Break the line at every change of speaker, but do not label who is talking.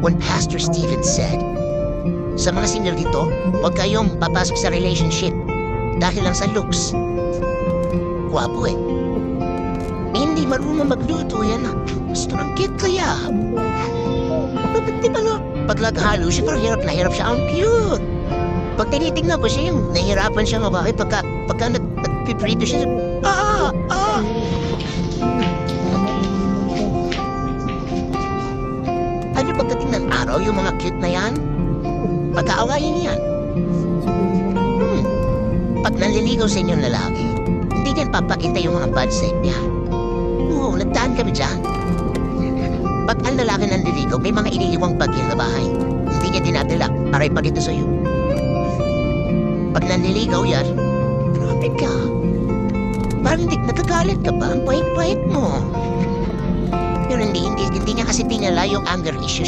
when Pastor Stephen said, sa mga single dito, huwag kayong papasok sa relationship dahil lang sa looks. Gwapo eh. Hindi marunong magluto yan. Gusto ng cute kaya. Bakit di ba no? Pag naghalo siya, parang hirap na hirap siya. Ang cute. Pag tinitignan ko siya, yung nahihirapan siya nga bakit pagka nagpiprito siya. Ano pagdating ng araw, yung mga cute na yan? Pagkaawayin niyan. Pag nanliligaw sa inyong lalaki, hindi niyan papakita yung mga bad side niya. Oo, nagdaan kami dyan. Pag ang lalaki nanliligaw, may mga iniiwang bagay na bahay. Hindi niya dinadala para ipakita sa'yo. Pag nanliligaw yan, grabe ka. Parang nagagalit ka pa, ang pahit-pahit mo. Pero hindi niya kasi tinala yung anger issues